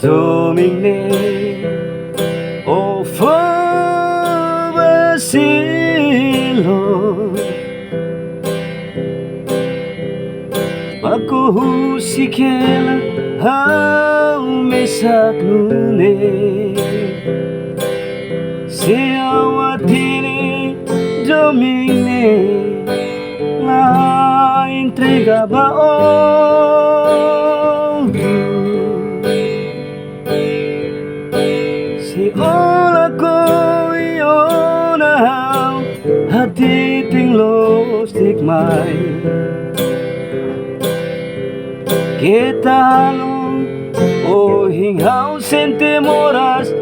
Domine o fabasilo Ako husik hela mesak nune Siawatini domine La intriga baon Si ola ko ionahaw Hatiting los tikmay Keta halong o hinghaw sentimoras